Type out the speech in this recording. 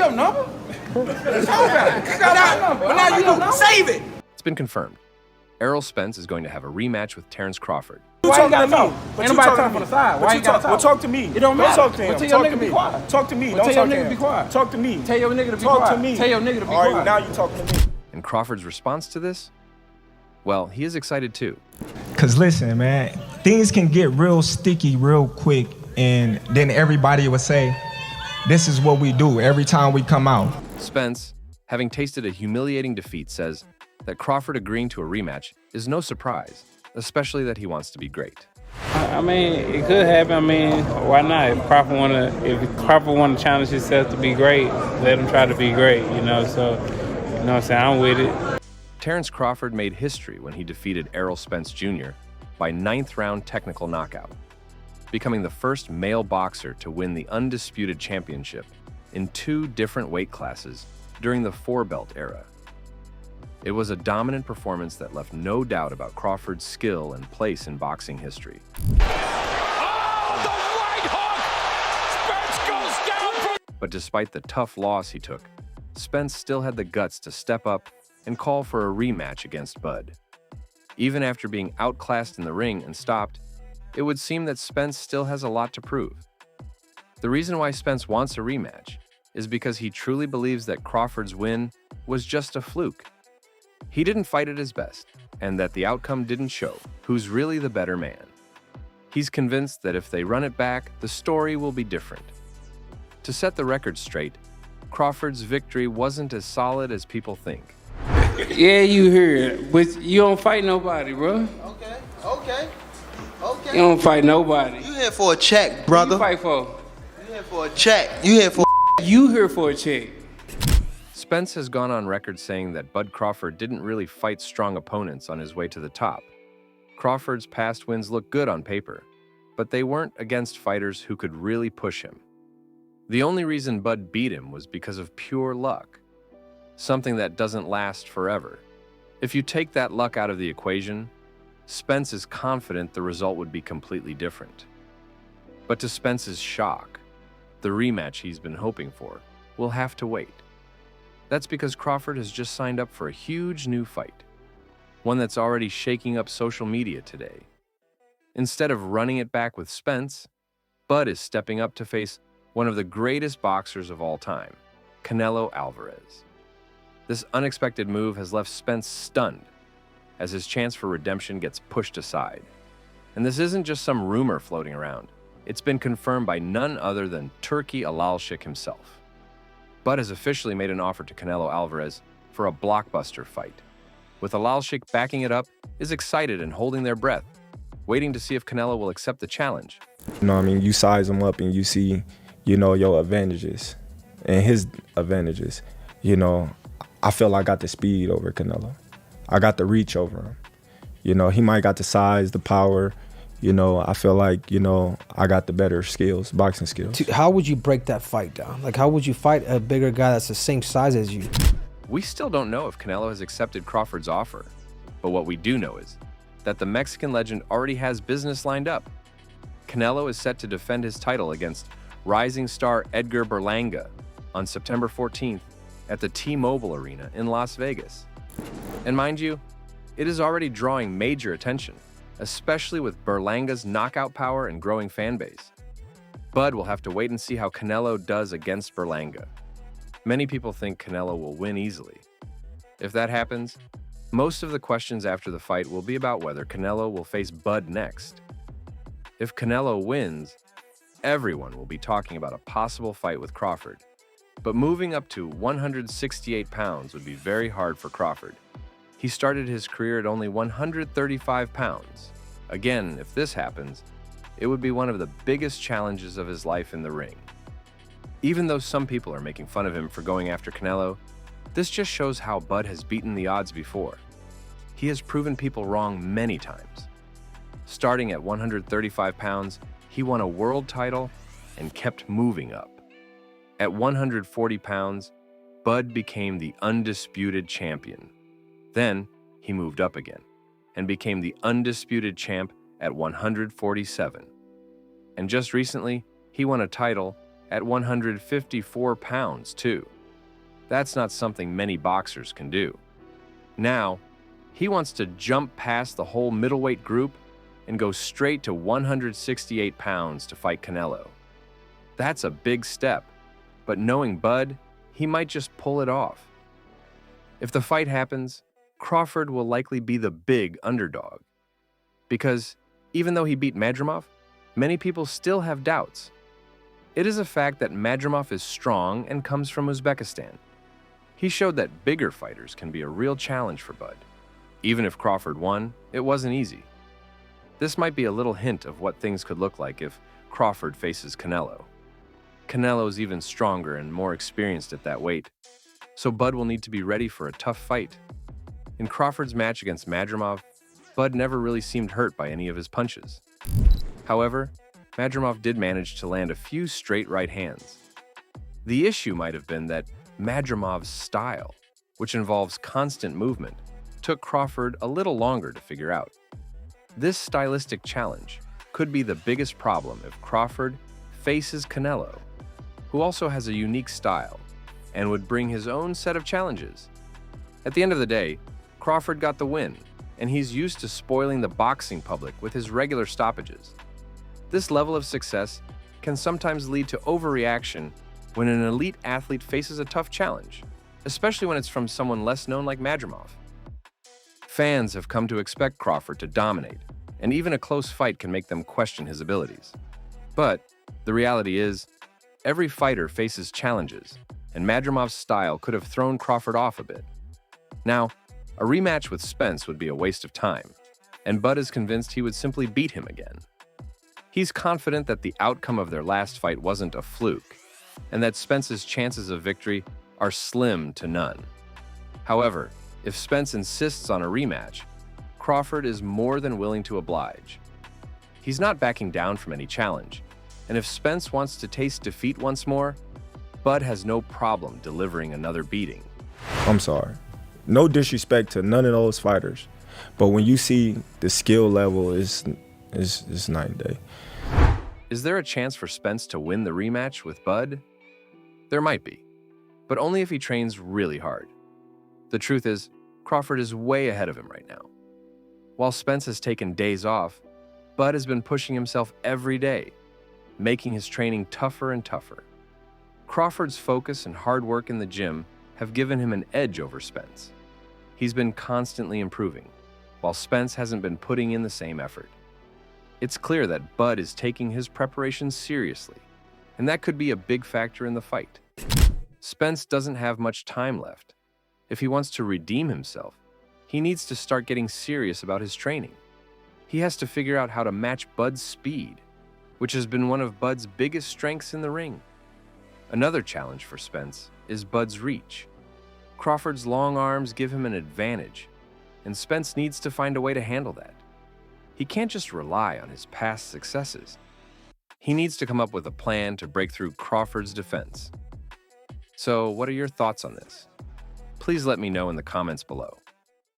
your number. But now you do. Save it. It's been confirmed. Errol Spence is going to have a rematch with Terence Crawford. Why you gotta talk? Ain't nobody talking on the side. Why you gotta talk? Well, talk to me. It don't matter. Don't talk to him. Tell your nigga to be quiet. Talk to me. Don't Don't tell talk your to nigga to be him. quiet. Talk to me. Tell your nigga to be Talk quiet. to me. Tell your nigga to be All right, quiet. now you talking to me. And Crawford's response to this? Well, he is excited too. Cause listen, man, things can get real sticky real quick, and then everybody would say, this is what we do every time we come out. Spence, having tasted a humiliating defeat, says that Crawford agreeing to a rematch is no surprise, especially that he wants to be great. I mean, it could happen. I mean, why not? If Crawford want to challenge himself to be great, let him try to be great, you know? So, you know what I'm saying? I'm with it. Terence Crawford made history when he defeated Errol Spence Jr. by 9th-round technical knockout, becoming the first male boxer to win the undisputed championship in 2 different weight classes during the 4-belt era. It was a dominant performance that left no doubt about Crawford's skill and place in boxing history. Oh, the right hook! Spence goes down. But despite the tough loss he took, Spence still had the guts to step up and call for a rematch against Bud. Even after being outclassed in the ring and stopped, it would seem that Spence still has a lot to prove. The reason why Spence wants a rematch is because he truly believes that Crawford's win was just a fluke. He didn't fight at his best, and that the outcome didn't show who's really the better man. He's convinced that if they run it back, the story will be different. To set the record straight, Crawford's victory wasn't as solid as people think. Yeah, you heard, but you don't fight nobody, bro. Okay. You don't fight nobody. You here for a check, brother. Who you fight for? You here for a check. You here for You here for a check. Spence has gone on record saying that Bud Crawford didn't really fight strong opponents on his way to the top. Crawford's past wins look good on paper, but they weren't against fighters who could really push him. The only reason Bud beat him was because of pure luck, something that doesn't last forever. If you take that luck out of the equation, Spence is confident the result would be completely different. But to Spence's shock, the rematch he's been hoping for will have to wait. That's because Crawford has just signed up for a huge new fight, one that's already shaking up social media today. Instead of running it back with Spence, Bud is stepping up to face one of the greatest boxers of all time, Canelo Alvarez. This unexpected move has left Spence stunned as his chance for redemption gets pushed aside. And this isn't just some rumor floating around. It's been confirmed by none other than Turki Alalshik himself. Bud has officially made an offer to Canelo Alvarez for a blockbuster fight. With Alalshik backing it up, is excited and holding their breath, waiting to see if Canelo will accept the challenge. You know what I mean? You size him up and you see, you know, your advantages and his advantages. You know, I feel I got the speed over Canelo. I got the reach over him. You know, he might got the size, the power. You know, I feel like, you know, I got the better skills, boxing skills. How would you break that fight down? Like, how would you fight a bigger guy that's the same size as you? We still don't know if Canelo has accepted Crawford's offer, but what we do know is that the Mexican legend already has business lined up. Canelo is set to defend his title against rising star Edgar Berlanga on September 14th at the T-Mobile Arena in Las Vegas. And mind you, it is already drawing major attention, especially with Berlanga's knockout power and growing fan base. Bud will have to wait and see how Canelo does against Berlanga. Many people think Canelo will win easily. If that happens, most of the questions after the fight will be about whether Canelo will face Bud next. If Canelo wins, everyone will be talking about a possible fight with Crawford. But moving up to 168 pounds would be very hard for Crawford. He started his career at only 135 pounds. Again, if this happens, it would be one of the biggest challenges of his life in the ring. Even though some people are making fun of him for going after Canelo, this just shows how Bud has beaten the odds before. He has proven people wrong many times. Starting at 135 pounds, he won a world title and kept moving up. At 140 pounds, Bud became the undisputed champion. Then, he moved up again and became the undisputed champ at 147. And just recently, he won a title at 154 pounds, too. That's not something many boxers can do. Now, he wants to jump past the whole middleweight group and go straight to 168 pounds to fight Canelo. That's a big step, but knowing Bud, he might just pull it off. If the fight happens, Crawford will likely be the big underdog. Because even though he beat Madrimov, many people still have doubts. It is a fact that Madrimov is strong and comes from Uzbekistan. He showed that bigger fighters can be a real challenge for Bud. Even if Crawford won, it wasn't easy. This might be a little hint of what things could look like if Crawford faces Canelo. Canelo's even stronger and more experienced at that weight, so Bud will need to be ready for a tough fight. In Crawford's match against Madrimov, Bud never really seemed hurt by any of his punches. However, Madrimov did manage to land a few straight right hands. The issue might have been that Madrimov's style, which involves constant movement, took Crawford a little longer to figure out. This stylistic challenge could be the biggest problem if Crawford faces Canelo, who also has a unique style and would bring his own set of challenges. At the end of the day, Crawford got the win, and he's used to spoiling the boxing public with his regular stoppages. This level of success can sometimes lead to overreaction when an elite athlete faces a tough challenge, especially when it's from someone less known like Madrimov. Fans have come to expect Crawford to dominate, and even a close fight can make them question his abilities. But the reality is, every fighter faces challenges, and Madrimov's style could have thrown Crawford off a bit. Now, a rematch with Spence would be a waste of time, and Bud is convinced he would simply beat him again. He's confident that the outcome of their last fight wasn't a fluke, and that Spence's chances of victory are slim to none. However, if Spence insists on a rematch, Crawford is more than willing to oblige. He's not backing down from any challenge, and if Spence wants to taste defeat once more, Bud has no problem delivering another beating. I'm sorry. No disrespect to none of those fighters, but when you see the skill level is night and day. Is there a chance for Spence to win the rematch with Bud? There might be, but only if he trains really hard. The truth is, Crawford is way ahead of him right now. While Spence has taken days off, Bud has been pushing himself every day, making his training tougher and tougher. Crawford's focus and hard work in the gym have given him an edge over Spence. He's been constantly improving, while Spence hasn't been putting in the same effort. It's clear that Bud is taking his preparation seriously, and that could be a big factor in the fight. Spence doesn't have much time left. If he wants to redeem himself, he needs to start getting serious about his training. He has to figure out how to match Bud's speed, which has been one of Bud's biggest strengths in the ring. Another challenge for Spence is Bud's reach. Crawford's long arms give him an advantage, and Spence needs to find a way to handle that. He can't just rely on his past successes. He needs to come up with a plan to break through Crawford's defense. So, what are your thoughts on this? Please let me know in the comments below.